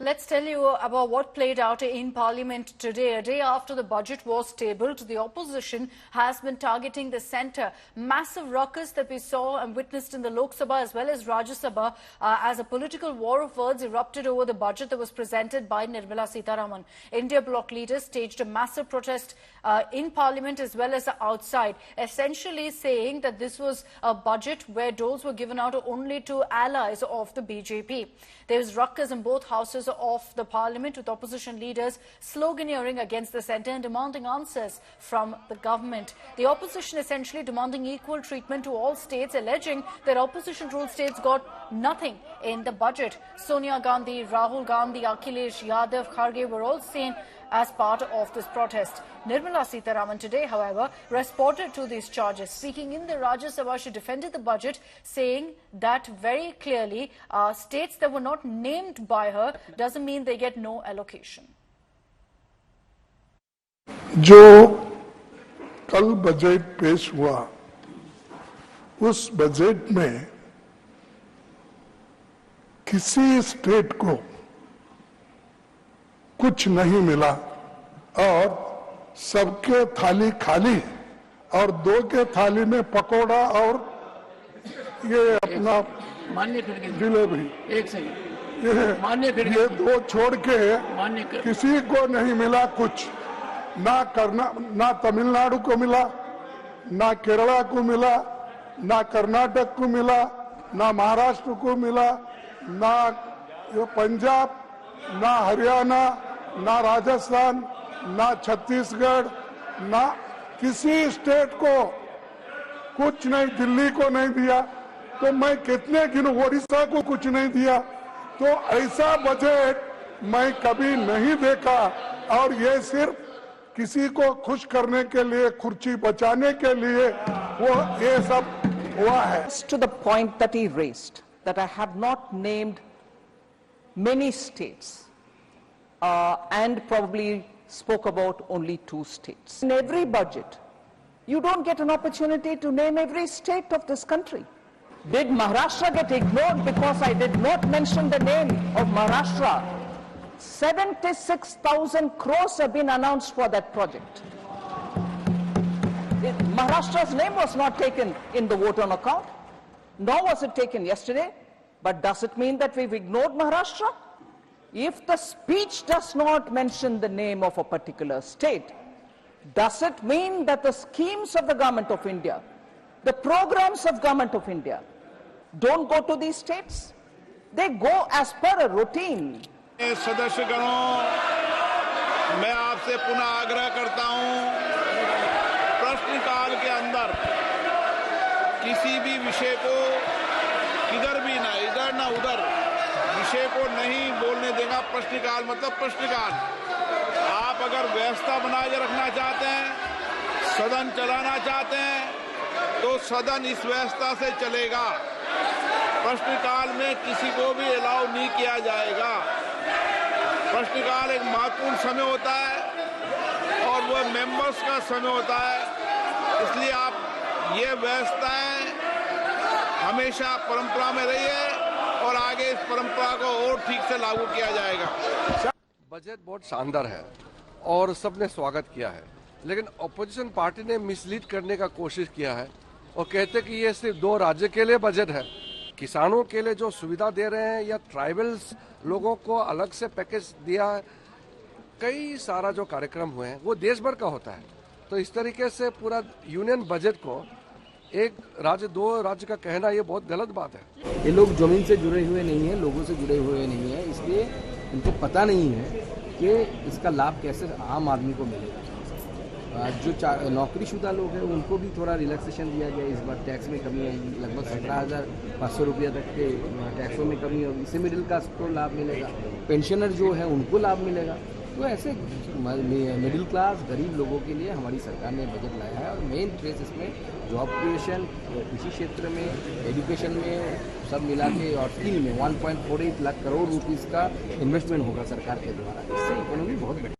Let's tell you about what played out in Parliament today. A day after the budget was tabled, the opposition has been targeting the centre. Massive ruckus that we saw and witnessed in the Lok Sabha as well as Rajya Sabha as a political war of words erupted over the budget that was presented by Nirmala Sitharaman. India bloc leaders staged a massive protest in Parliament as well as outside, essentially saying that this was a budget where doles were given out only to allies of the BJP. There was ruckus in both houses of the Parliament, with opposition leaders sloganeering against the centre and demanding answers from the government. The opposition essentially demanding equal treatment to all states, alleging that opposition-ruled states got nothing in the budget. Sonia Gandhi, Rahul Gandhi, Akhilesh Yadav, Kharge were all seen as part of this protest. Nirmala Sitharaman today, however, responded to these charges. Speaking in the Rajya Sabha, she defended the budget, saying that very clearly states that were not named by her doesn't mean they get no allocation. जो कल budget पेश हुआ, उस budget में किसी state को कुछ नहीं मिला और सबके थाली खाली और दो के थाली में पकोड़ा और ये अपना जिलेबी एक सेकंड ये दो छोड़ के किसी को नहीं मिला कुछ। ना तमिलनाडु को मिला, ना केरला को मिला, ना कर्नाटक को मिला, ना महाराष्ट्र को मिला, ना पंजाब, ना हरियाणा, ना राजस्थान, ना छत्तीसगढ़, ना किसी स्टेट को कुछ नहीं, दिल्ली को नहीं दिया तो मैं कितने गिनूं, ओडिशा को कुछ नहीं दिया। तो ऐसा बजट मैं कभी नहीं देखा और ये सिर्फ किसी को खुश करने के लिए, कुर्सी बचाने के लिए वो ये सब हुआ है। To the point that he raised, that I have not named many states and probably spoke about only 2 states. In every budget, you don't get an opportunity to name every state of this country. Did Maharashtra get ignored because I did not mention the name of Maharashtra? 76,000 crores have been announced for that project. Maharashtra's name was not taken in the vote on account, nor was it taken yesterday. But does it mean that we've ignored Maharashtra? If the speech does not mention the name of a particular state, does it mean that the schemes of the Government of India, the programs of Government of India, don't go to these states? They go as per a routine. सदस्यगणों, मैं आपसे पुनः आग्रह करता हूं, प्रश्नकाल के अंदर किसी भी विषय को किधर भी ना इधर ना उधर विषय को नहीं बोलने देगा। प्रश्नकाल मतलब प्रश्नकाल। आप अगर व्यवस्था बना के रखना चाहते हैं, सदन चलाना चाहते हैं, तो सदन इस व्यवस्था से चलेगा। प्रश्नकाल में किसी को भी अलाउ नहीं किया जाएगा। प्रश्नकाल एक महत्वपूर्ण समय होता है और वह मेंबर्स का समय होता है, इसलिए आप ये व्यवस्थाएं हमेशा परंपरा में रही है और आगे इस परंपरा को और ठीक से लागू किया जाएगा। बजट बहुत शानदार है और सबने स्वागत किया है, लेकिन ऑपोजिशन पार्टी ने मिसलीड करने का कोशिश किया है और कहते कि ये सिर्फ 2 राज्य के लिए बजट है। किसानों के लिए जो सुविधा दे रहे हैं या ट्राइबल्स लोगों को अलग से पैकेज दिया है, कई सारा जो कार्यक्रम हुए हैं वो देश भर का होता है। तो इस तरीके से पूरा यूनियन बजट को एक राज्य 2 राज्य का कहना ये बहुत गलत बात है। ये लोग जमीन से जुड़े हुए नहीं हैं, लोगों से जुड़े हुए नहीं हैं, इसलिए इनको पता नहीं है कि इसका लाभ कैसे आम आदमी को मिलेगा। जो नौकरीशुदा लोग हैं उनको भी थोड़ा रिलैक्सेशन दिया गया। इस बार टैक्स में कमी आएगी, लगभग 17,500 रुपया तक के टैक्सों में कमी होगी। इससे मिडिल क्लास को लाभ मिलेगा, पेंशनर जो है उनको लाभ मिलेगा। तो ऐसे मिडिल क्लास गरीब लोगों के लिए हमारी सरकार ने बजट लाया है और मेन ट्रेस इसमें जॉब क्रिएशन, कृषि क्षेत्र में, एजुकेशन में सब मिला के और स्किल में 1.48 लाख करोड़ रुपीस का इन्वेस्टमेंट होगा सरकार के द्वारा। इससे इकोनॉमी बहुत better.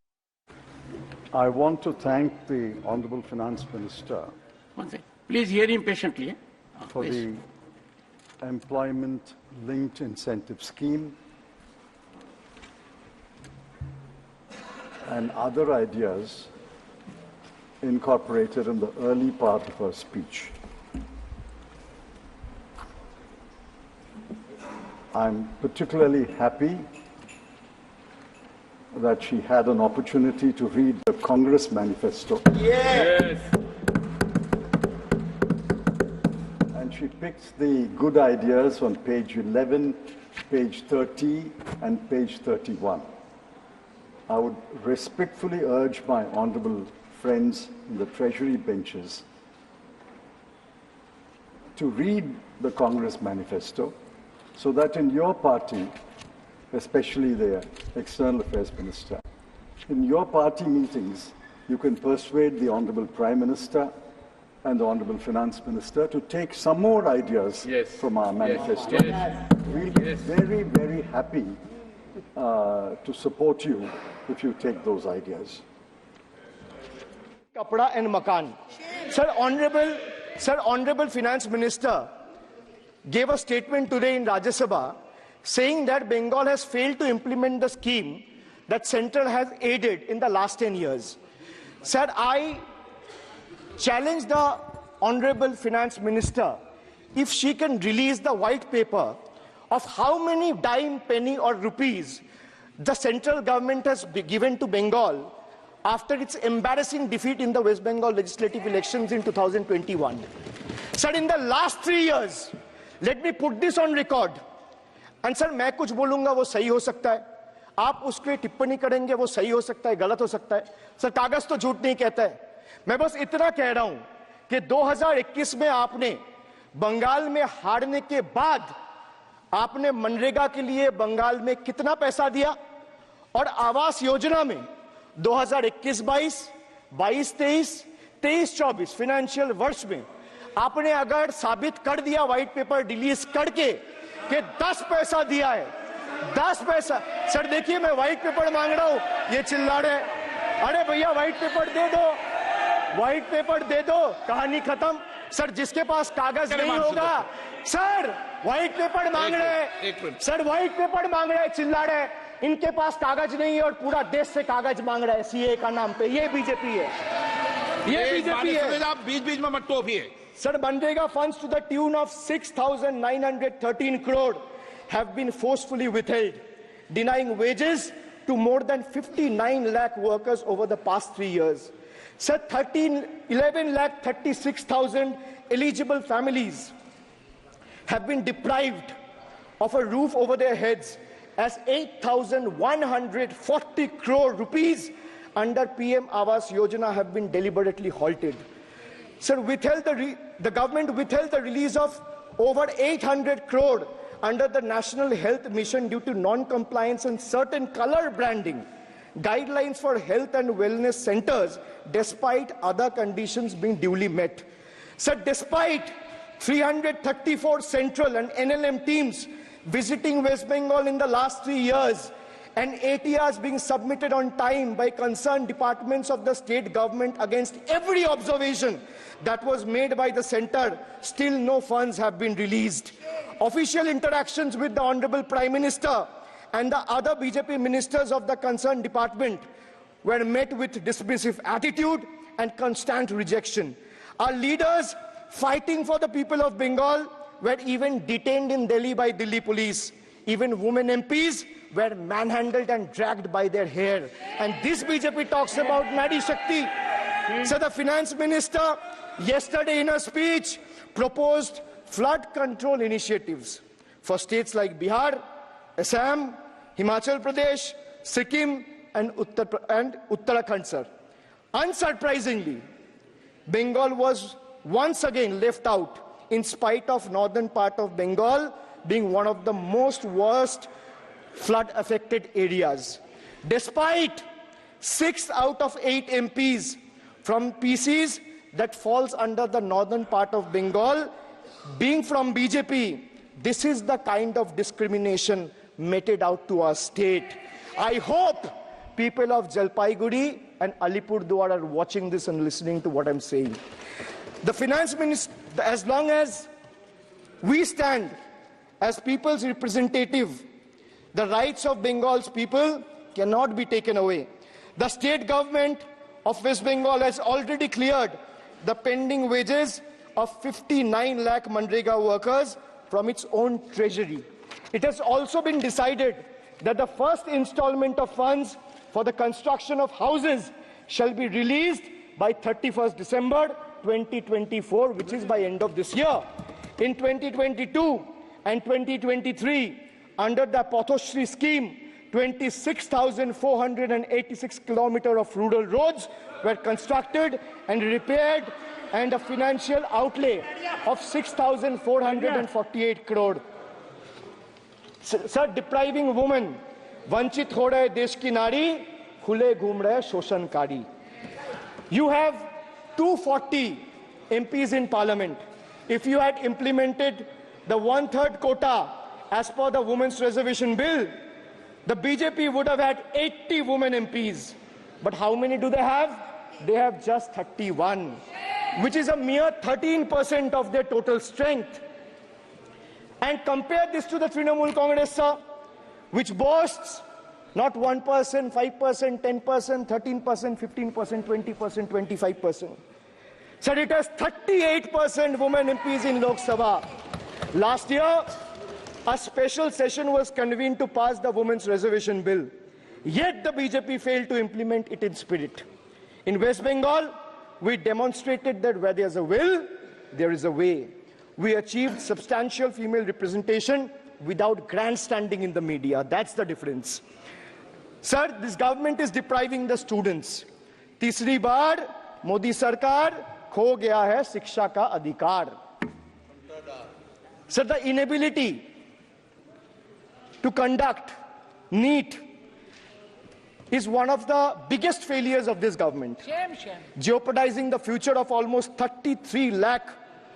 I want to thank the Honorable Finance Minister. One second. Please hear him patiently. For the employment-linked incentive scheme and other ideas incorporated in the early part of her speech. I'm particularly happy that she had an opportunity to read the Congress manifesto. Yes. And she picked the good ideas on page 11, page 30, and page 31. I would respectfully urge my honorable friends in the Treasury benches to read the Congress manifesto so that in your party, especially the External Affairs Minister, in your party meetings, you can persuade the Honorable Prime Minister and the Honorable Finance Minister to take some more ideas from our manifesto. We'll be very, very happy to support you if you take those ideas. Kapda and Makan. Sir, Honorable Finance Minister gave a statement today in Rajya Sabha saying that Bengal has failed to implement the scheme that Central has aided in the last 10 years. Sir, I challenge the Honorable Finance Minister if she can release the white paper of how many dime, penny or rupees the central government has given to Bengal after its embarrassing defeat in the West Bengal legislative elections in 2021. Sir, in the last 3 years, let me put this on record. And sir, मैं कुछ बोलूंगा वो सही हो सकता है, आप उसके टिप्पणी करेंगे वो सही हो सकता है, गलत हो सकता है. सर, कागज तो झूठ नहीं कहता है. मैं बस इतना कह रहा हूं कि 2021 में आपने बंगाल में हारने के बाद आपने मनरेगा के लिए बंगाल में कितना पैसा दिया और आवास योजना में 2021-22, 22-23, 23-24 फाइनेंशियल वर्ष में आपने अगर साबित कर दिया व्हाइट पेपर रिलीज करके कि 10 पैसा दिया है, 10 पैसा. सर देखिए, मैं व्हाइट पेपर मांग रहा हूं, ये चिल्ला रहे. अरे भैया व्हाइट पेपर दे दो, व्हाइट पेपर दे दो, कहानी खत्म. सर जिसके पास कागज नहीं होगा, सर व्हाइट पेपर मांग रहे, सर व्हाइट पेपर मांग रहे, चिल्ला रहे. इनके पास कागज नहीं है और पूरा देश से कागज मांग रहा है सीए का नाम पे. ये बीजेपी है, ये बीजेपी है. आप बीच बीच में मत टोकिए. Sir, Manrega funds to the tune of 6,913 crore have been forcefully withheld, denying wages to more than 59 lakh workers over the past 3 years. Sir, 11 lakh 36,000 eligible families have been deprived of a roof over their heads as 8,140 crore rupees under PM Awas Yojana have been deliberately halted. Sir, the government withheld the release of over 800 crore under the National Health Mission due to non-compliance and certain color branding guidelines for health and wellness centers, despite other conditions being duly met. Sir, despite 334 central and NLM teams visiting West Bengal in the last 3 years, and ATRs being submitted on time by concerned departments of the state government against every observation that was made by the center, still no funds have been released. Official interactions with the Honorable Prime Minister and the other BJP ministers of the concerned department were met with dismissive attitude and constant rejection. Our leaders fighting for the people of Bengal were even detained in Delhi by Delhi police. Even women MPs were manhandled and dragged by their hair. And this BJP talks about Nari Shakti. So the finance minister yesterday in a speech proposed flood control initiatives for states like Bihar, Assam, Himachal Pradesh, Sikkim and Uttarakhand, sir. Unsurprisingly, Bengal was once again left out in spite of northern part of Bengal being one of the most worst flood affected areas. Despite 6 out of 8 MPs from PCs that falls under the northern part of Bengal being from BJP, this is the kind of discrimination meted out to our state. I hope people of Jalpaiguri and Alipurduar are watching this and listening to what I'm saying. The finance minister, as long as we stand as people's representative, the rights of Bengal's people cannot be taken away. The state government of West Bengal has already cleared the pending wages of 59 lakh Manrega workers from its own treasury. It has also been decided that the first installment of funds for the construction of houses shall be released by 31st December 2024, which is by end of this year. In 2022 and 2023, under the Pathoshri scheme, 26,486 kilometers of rural roads were constructed and repaired, and a financial outlay of 6,448 crore. Sir, depriving women, vanchit ho rahe desh ki nari, khule ghum rahe shoshankari. You have 240 MPs in parliament. If you had implemented the 1/3 quota as per the Women's Reservation Bill, the BJP would have had 80 women MPs. But how many do they have? They have just 31, which is a mere 13% of their total strength. And compare this to the Trinamool Congress, sir, which boasts not 1%, 5%, 10%, 13%, 15%, 20%, 25%. Sir, it has 38% women MPs in Lok Sabha. Last year, a special session was convened to pass the Women's Reservation Bill. Yet the BJP failed to implement it in spirit. In West Bengal, we demonstrated that where there is a will, there is a way. We achieved substantial female representation without grandstanding in the media. That's the difference. Sir, this government is depriving the students. तीसरी बार मोदी सरकार खो गया है शिक्षा का अधिकार. Sir, the inability to conduct NEET is one of the biggest failures of this government, jeopardizing the future of almost 33 lakh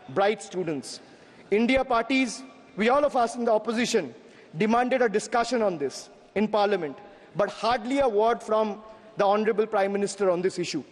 bright students. India parties, we all of us in the opposition, demanded a discussion on this in parliament, but hardly a word from the Honorable Prime Minister on this issue.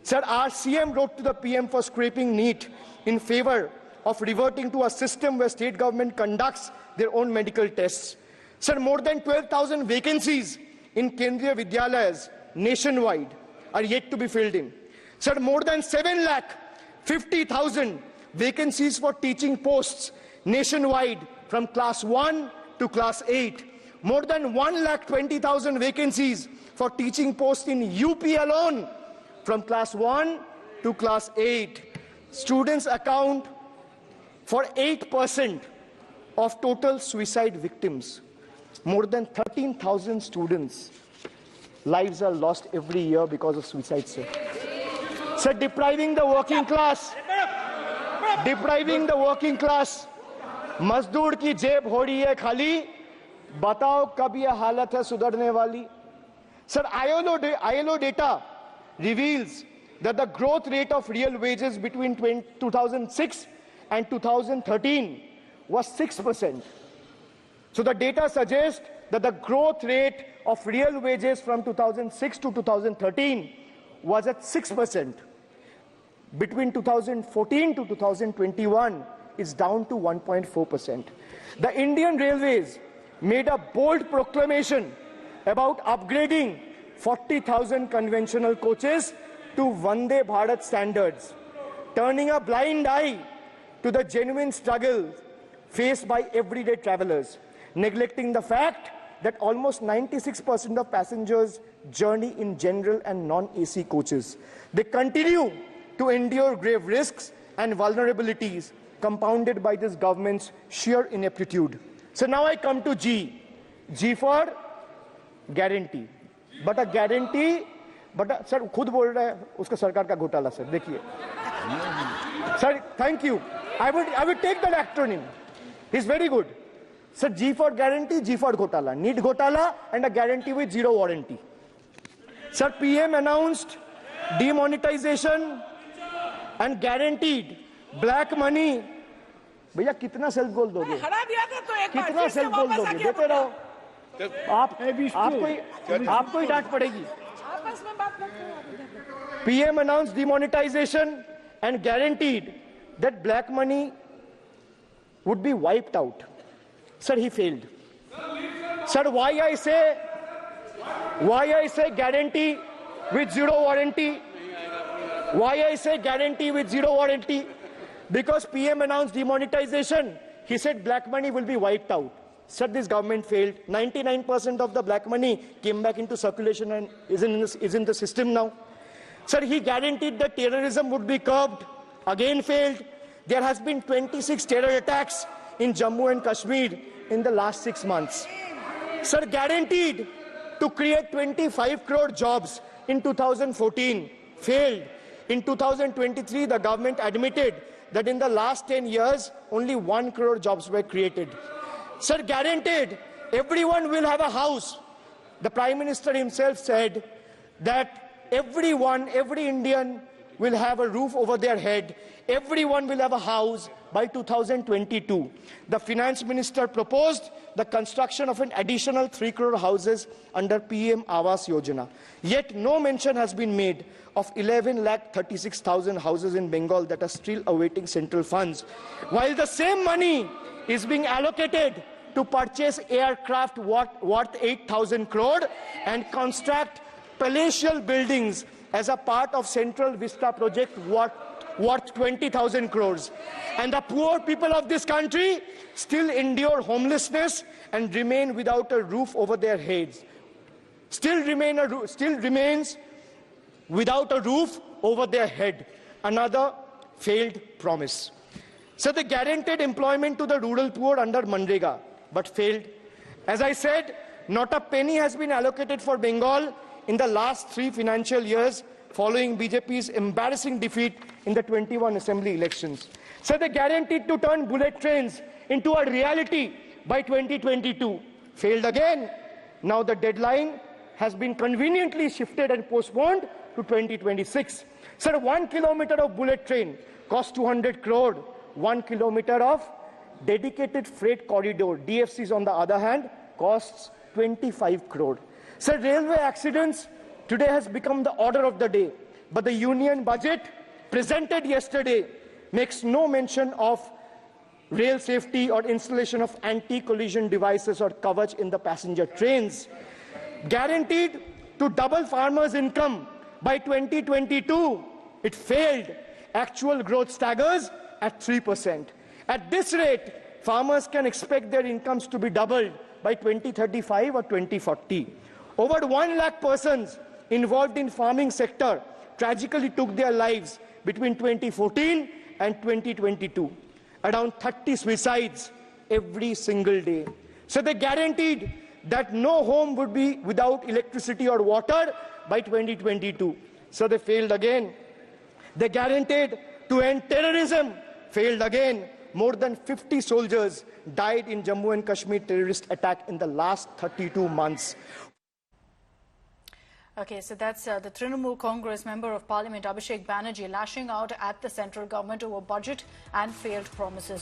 Sir, our CM wrote to the PM for scrapping NEET in favor of reverting to a system where state government conducts their own medical tests. Sir, more than 12,000 vacancies in Kendriya Vidyalayas nationwide are yet to be filled in. Sir, more than 7,50,000 vacancies for teaching posts nationwide from class 1 to class 8. More than 1,20,000 vacancies for teaching posts in UP alone from class 1 to class 8. Students account for 8% of total suicide victims. More than 13,000 students' lives are lost every year because of suicide, sir. Sir, depriving the working class, मजदूर की जेब हो रही है खाली, बताओ कब ये हालत है सुधरने वाली? Sir, ILO data reveals that the growth rate of real wages between 2006 and 2013 was 6%. So the data suggests that the growth rate of real wages from 2006 to 2013 was at 6%. Between 2014 to 2021 is down to 1.4%. The Indian Railways made a bold proclamation about upgrading 40,000 conventional coaches to Vande Bharat standards, turning a blind eye to the genuine struggle faced by everyday travelers, neglecting the fact that almost 96% of passengers journey in general and non-AC coaches. They continue to endure grave risks and vulnerabilities compounded by this government's sheer ineptitude. So now I come to G. G for guarantee. But a guarantee, sir, खुद बोल रहा है उसका सरकार का घोटाला, sir. देखिए. Sir, thank you. I would take that acronym. It's very good. Sir, G for guarantee, G for Ghotala. Need Ghotala and a guarantee with zero warranty. Sir, PM announced demonetization and guaranteed black money. भैया कितना self goal दोगे? कितना self goal दोगे? देते रहो. आपको ही डांट पड़ेगी. PM announced demonetization and guaranteed that black money would be wiped out. Sir, he failed. Sir, why I say guarantee with zero warranty. Why I say guarantee with zero warranty? Because PM announced demonetization. He said black money will be wiped out. Sir, this government failed. 99% of the black money came back into circulation and is in the system now. Sir, he guaranteed that terrorism would be curbed. Again failed. There has been 26 terror attacks in Jammu and Kashmir in the last 6 months. Sir, guaranteed to create 25 crore jobs in 2014. Failed. In 2023, the government admitted that in the last 10 years, only 1 crore jobs were created. Sir, guaranteed everyone will have a house. The Prime Minister himself said that everyone, every Indian will have a roof over their head. Everyone will have a house by 2022. The Finance Minister proposed the construction of an additional 3 crore houses under PM Awas Yojana. Yet no mention has been made of 11,36,000 houses in Bengal that are still awaiting central funds, while the same money is being allocated to purchase aircraft worth 8,000 crore and construct palatial buildings as a part of Central Vista project worth 20,000 crores. And the poor people of this country still endure homelessness and remain without a roof over their heads. Still remains without a roof over their head. Another failed promise. So they guaranteed employment to the rural poor under Manrega, but failed. As I said, not a penny has been allocated for Bengal in the last 3 financial years following BJP's embarrassing defeat in the 21 assembly elections. So they guaranteed to turn bullet trains into a reality by 2022. Failed again. Now the deadline has been conveniently shifted and postponed to 2026. Sir, 1 kilometer of bullet train costs 200 crore. 1 kilometer of dedicated freight corridor, DFCs on the other hand, costs 25 crore. Sir, railway accidents today has become the order of the day. But the union budget presented yesterday makes no mention of rail safety or installation of anti-collision devices or Kavach in the passenger trains. Guaranteed to double farmers' income by 2022. It failed. Actual growth staggers at 3%. At this rate, farmers can expect their incomes to be doubled by 2035 or 2040. Over 1 lakh persons involved in farming sector tragically took their lives between 2014 and 2022. Around 30 suicides every single day. So they guaranteed that no home would be without electricity or water by 2022. So they failed again. They guaranteed to end terrorism. Failed again. More than 50 soldiers died in Jammu and Kashmir terrorist attack in the last 32 months. Okay, so that's the Trinamool Congress Member of Parliament Abhishek Banerjee lashing out at the central government over budget and failed promises.